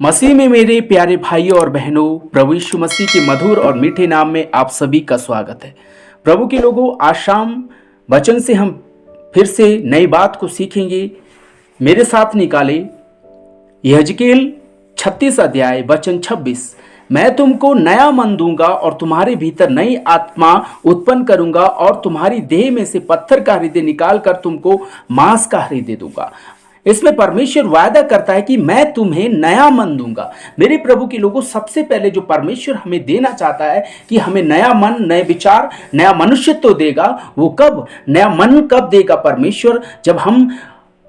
मसीह में मेरे प्यारे भाइयों और बहनों, प्रभु यीशु मसीह के मधुर और मीठे नाम में आप सभी का स्वागत है। प्रभु के लोगों, आज शाम वचन से हम फिर से नई बात को सीखेंगे। मेरे साथ निकाले यहेजकेल 36 अध्याय वचन 26। मैं तुमको नया मन दूंगा और तुम्हारे भीतर नई आत्मा उत्पन्न करूंगा और तुम्हारी देह में से पत्थर का हृदय निकाल कर तुमको मांस का हृदय दूंगा। इसमें परमेश्वर वायदा करता है कि मैं तुम्हें नया मन दूंगा। मेरे प्रभु के लोगों, सबसे पहले जो परमेश्वर हमें देना चाहता है कि हमें नया मन, नए विचार, नया मनुष्यत्व देगा। वो कब नया मन कब देगा परमेश्वर? जब हम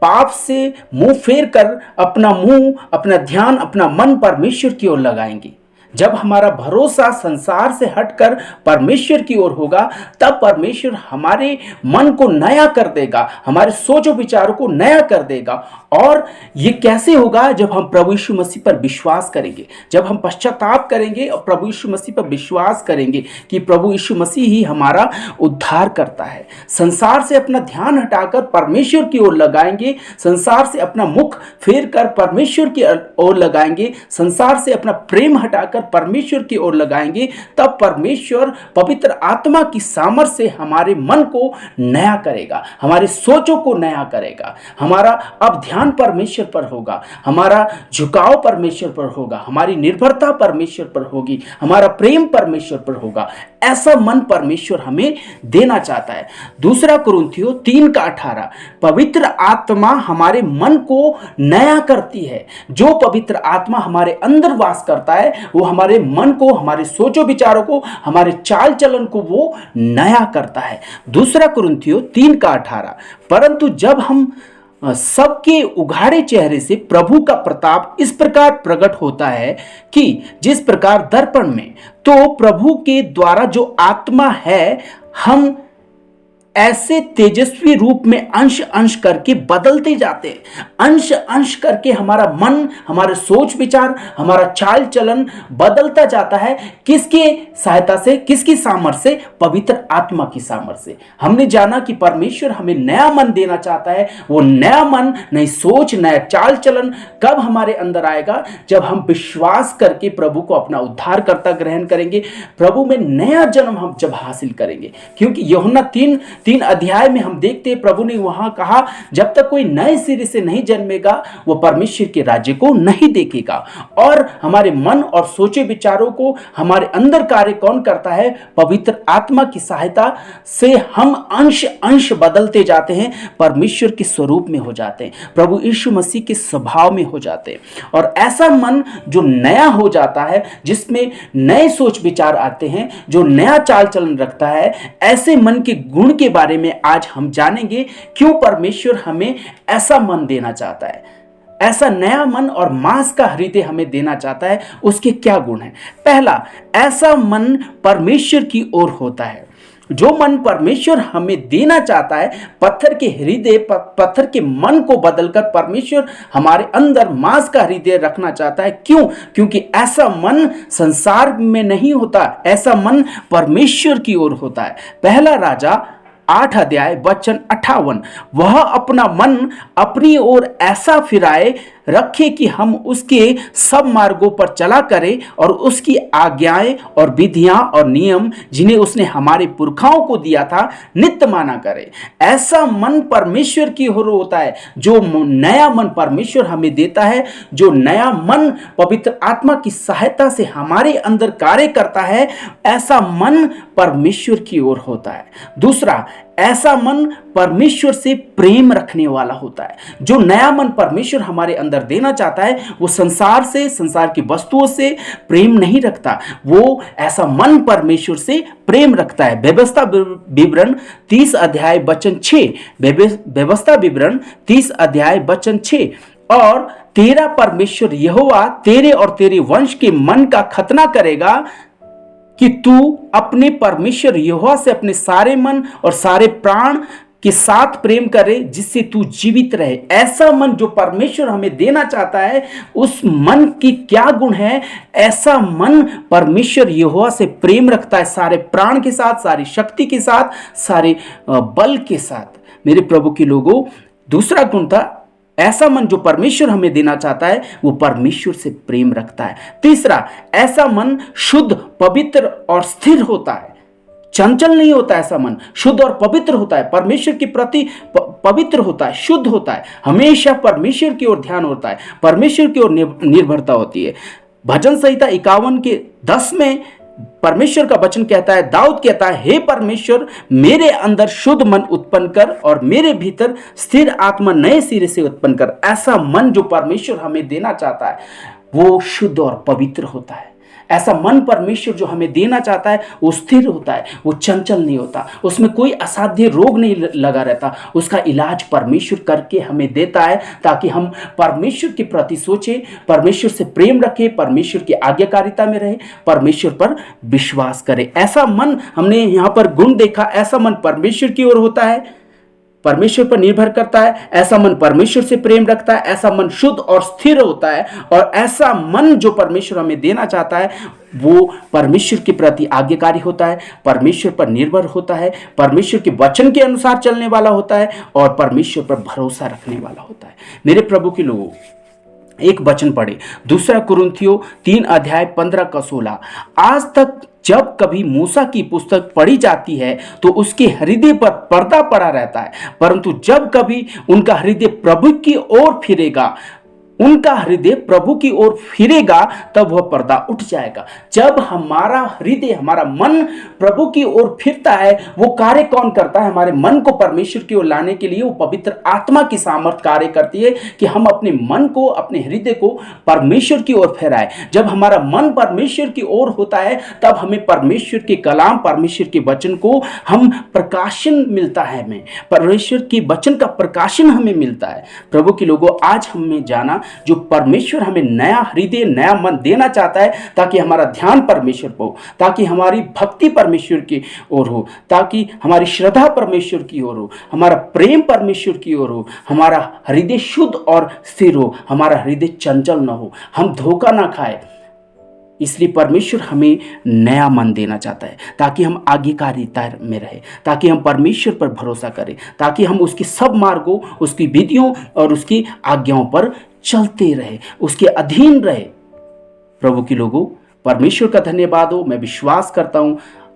पाप से मुंह फेर कर अपना ध्यान, अपना मन परमेश्वर की ओर लगाएंगे। जब हमारा भरोसा संसार से हटकर परमेश्वर की ओर होगा, तब परमेश्वर हमारे मन को नया कर देगा, हमारे सोचो विचारों को नया कर देगा। और ये कैसे होगा? जब हम प्रभु यीशु मसीह पर विश्वास करेंगे, जब हम पश्चाताप करेंगे और प्रभु यीशु मसीह पर विश्वास करेंगे कि प्रभु यीशु मसीह ही हमारा उद्धार करता है। संसार से अपना ध्यान हटाकर परमेश्वर की ओर लगाएंगे, संसार से अपना मुख फेर कर परमेश्वर की ओर लगाएंगे, संसार से अपना प्रेम हटाकर परमेश्वर की ओर लगाएंगे, तब परमेश्वर पवित्र आत्मा की सामर्थ्य से हमारे मन को नया करेगा, हमारे सोचों को नया करेगा। हमारा अब ध्यान परमेश्वर पर होगा, हमारा झुकाव परमेश्वर पर होगा, हमारी निर्भरता परमेश्वर पर होगी, हमारा प्रेम परमेश्वर पर होगा। ऐसा मन परमेश्वर हमें देना चाहता है। दूसरा कुरिन्थियों 3:18, पवित्र आत्मा हमारे मन को नया करती है। जो पवित्र आत्मा हमारे अंदर वास करता है, वो हमारे मन को, हमारे सोचो विचारों को, हमारे चाल चलन को वो नया करता है। दूसरा कुरिन्थियों 3:18, परंतु जब हम सबके उघाड़े चेहरे से प्रभु का प्रताप इस प्रकार प्रकट होता है कि जिस प्रकार दर्पण में, तो प्रभु के द्वारा जो आत्मा है, हम ऐसे तेजस्वी रूप में अंश अंश करके बदलते जाते हैं। अंश अंश करके हमारा मन, हमारे सोच विचार, हमारा चाल चलन बदलता जाता है। किसके सहायता से, किसकी सामर्थ्य से? पवित्र आत्मा की सामर्थ्य से। हमने जाना कि परमेश्वर हमें नया मन देना चाहता है। वो नया मन, नई सोच, नया चाल चलन कब हमारे अंदर आएगा? जब हम विश्वास करके प्रभु को अपना उद्धारकर्ता ग्रहण करेंगे, प्रभु में नया जन्म हम जब हासिल करेंगे। क्योंकि यूहन्ना 3 अध्याय में हम देखते हैं, प्रभु ने वहां कहा, जब तक कोई नए सिरे से नहीं जन्मेगा, वो परमेश्वर के राज्य को नहीं देखेगा। और हमारे मन और सोचे विचारों को हमारे अंदर कार्य कौन करता है? पवित्र आत्मा की सहायता से हम अंश अंश बदलते जाते हैं, परमेश्वर के स्वरूप में हो जाते हैं, प्रभु यीशु मसीह के स्वभाव में हो जाते हैं। और ऐसा मन जो नया हो जाता है, जिसमें नए सोच विचार आते हैं, जो नया चाल चलन रखता है, ऐसे मन के गुण के बारे में आज हम जानेंगे। क्यों परमेश्वर हमें ऐसा मन देना चाहता है, ऐसा नया मन और मांस का हृदय हमें देना चाहता है? उसके क्या गुण हैं? पहला, ऐसा मन परमेश्वर की ओर होता है। जो मन परमेश्वर हमें देना चाहता है, पत्थर के हृदय, पत्थर के मन को बदलकर परमेश्वर हमारे अंदर मांस का हृदय रखना चाहता है। क्यों? क्योंकि ऐसा मन संसार में नहीं होता, ऐसा मन परमेश्वर की ओर होता है। पहला राजा 8 अध्याय वचन 58, वह अपना मन अपनी ओर ऐसा फिराए रखे कि हम उसके सब मार्गों पर चला करें और उसकी आज्ञाएं और विधियां और नियम, जिन्हें उसने हमारे पुरखाओं को दिया था, नित्य माना करें। ऐसा मन परमेश्वर की ओर होता है। जो नया मन परमेश्वर हमें देता है, जो नया मन पवित्र आत्मा की सहायता से हमारे अंदर कार्य करता है, ऐसा मन परमेश्वर की ओर होता है। दूसरा, ऐसा मन परमेश्वर से प्रेम रखने वाला होता है। जो नया मन परमेश्वर हमारे अंदर देना चाहता है, वो संसार से, संसार की वस्तुओं से प्रेम नहीं रखता। वो ऐसा मन परमेश्वर से प्रेम रखता है। व्यवस्था विवरण 30 अध्याय वचन 6, व्यवस्था विवरण 30 अध्याय वचन 6, और तेरा परमेश्वर यहोवा तेरे और तेरे वंश के मन का खतना करेगा कि तू अपने परमेश्वर यहोवा से अपने सारे मन और सारे प्राण के साथ प्रेम करे, जिससे तू जीवित रहे। ऐसा मन जो परमेश्वर हमें देना चाहता है, उस मन की क्या गुण है? ऐसा मन परमेश्वर यहोवा से प्रेम रखता है, सारे प्राण के साथ, सारी शक्ति के साथ, सारे बल के साथ। मेरे प्रभु के लोगों, दूसरा गुण था ऐसा मन जो परमेश्वर हमें देना चाहता है वो परमेश्वर से प्रेम रखता है। तीसरा, ऐसा मन शुद्ध, पवित्र और स्थिर होता है। चंचल नहीं होता, ऐसा मन शुद्ध और पवित्र होता है, परमेश्वर के प्रति पवित्र होता है, शुद्ध होता है, हमेशा परमेश्वर की ओर ध्यान होता है, परमेश्वर की ओर निर्भरता होती है। भजन संहिता 51:10 में परमेश्वर का वचन कहता है, दाऊद कहता है, हे परमेश्वर मेरे अंदर शुद्ध मन उत्पन्न कर और मेरे भीतर स्थिर आत्मा नए सिरे से उत्पन्न कर। ऐसा मन जो परमेश्वर हमें देना चाहता है वो शुद्ध और पवित्र होता है। ऐसा मन परमेश्वर जो हमें देना चाहता है वो स्थिर होता है, वो चंचल नहीं होता, उसमें कोई असाध्य रोग नहीं लगा रहता। उसका इलाज परमेश्वर करके हमें देता है ताकि हम परमेश्वर के प्रति सोचें, परमेश्वर से प्रेम रखें, परमेश्वर की आज्ञाकारिता में रहे, परमेश्वर पर विश्वास करें। ऐसा मन हमने यहाँ पर गुण देखा, ऐसा मन परमेश्वर की ओर होता है, परमेश्वर पर निर्भर करता है, ऐसा मन परमेश्वर से प्रेम रखता है, ऐसा मन शुद्ध और स्थिर होता है, और ऐसा मन जो परमेश्वर हमें देना चाहता है वो परमेश्वर के प्रति आज्ञाकारी होता है, परमेश्वर पर निर्भर होता है, परमेश्वर के वचन के अनुसार चलने वाला होता है और परमेश्वर पर भरोसा रखने वाला होता है। मेरे प्रभु के लोगों, एक वचन पढ़े, 2 कुरिन्थियों 3:15-16। आज तक जब कभी मूसा की पुस्तक पढ़ी जाती है तो उसके हृदय पर पर्दा पड़ा रहता है, परंतु जब कभी उनका हृदय प्रभु की ओर फिरेगा, उनका हृदय प्रभु की ओर फिरेगा, तब वह पर्दा उठ जाएगा। जब हमारा हृदय, हमारा मन प्रभु की ओर फिरता है, वो कार्य कौन करता है? हमारे मन को परमेश्वर की ओर लाने के लिए वो पवित्र आत्मा की सामर्थ कार्य करती है कि हम अपने मन को, अपने हृदय को परमेश्वर की ओर फेराए। जब हमारा मन परमेश्वर की ओर होता है तब हमें परमेश्वर के कलाम, परमेश्वर के वचन को हम प्रकाशन मिलता है, हमें परमेश्वर के वचन का प्रकाशन हमें मिलता है। प्रभु के लोगों, आज हमें जाना जो परमेश्वर हमें नया हृदय, नया मन देना चाहता है ताकि हमारा ध्यान परमेश्वर पर हो, ताकि हमारी भक्ति परमेश्वर की ओर हो, ताकि हमारी श्रद्धा परमेश्वर की ओर हो, हमारा प्रेम परमेश्वर की ओर हो, हमारा हृदय शुद्ध और स्थिर हो, हमारा हृदय चंचल ना हो, हम धोखा ना खाए। इसलिए परमेश्वर हमें नया मन देना चाहता है ताकि हम आज्ञाकारिता में रहे, ताकि हम परमेश्वर पर भरोसा करें, ताकि हम उसकी सब मार्गों, उसकी विधियों और उसकी आज्ञाओं पर चलते रहे, उसके अधीन रहे। प्रभु के लोगों, परमेश्वर का धन्यवाद हो। मैं विश्वास करता हूं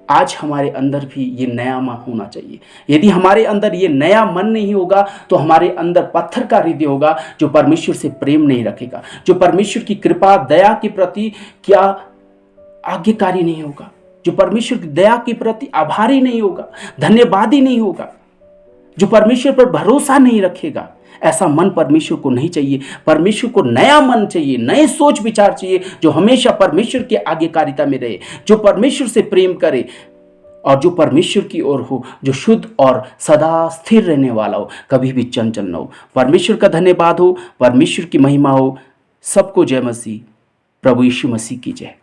आज हमारे अंदर भी ये नया मन होना चाहिए। यदि हमारे अंदर ये नया मन नहीं होगा तो हमारे अंदर पत्थर का हृदय होगा जो परमेश्वर से प्रेम नहीं रखेगा, जो परमेश्वर की कृपा, दया के प्रति क्या आज्ञाकारी नहीं होगा, जो परमेश्वर की दया के प्रति आभारी नहीं होगा, धन्यवादी नहीं होगा, जो परमेश्वर पर भरोसा नहीं रखेगा। ऐसा मन परमेश्वर को नहीं चाहिए। परमेश्वर को नया मन चाहिए, नए सोच विचार चाहिए जो हमेशा परमेश्वर की आज्ञाकारिता में रहे, जो परमेश्वर से प्रेम करे और जो परमेश्वर की ओर हो, जो शुद्ध और सदा स्थिर रहने वाला हो, कभी भी चंचल न हो। परमेश्वर का धन्यवाद हो, परमेश्वर की महिमा हो। सबको जय मसीह। प्रभु यीशु मसीह की जय।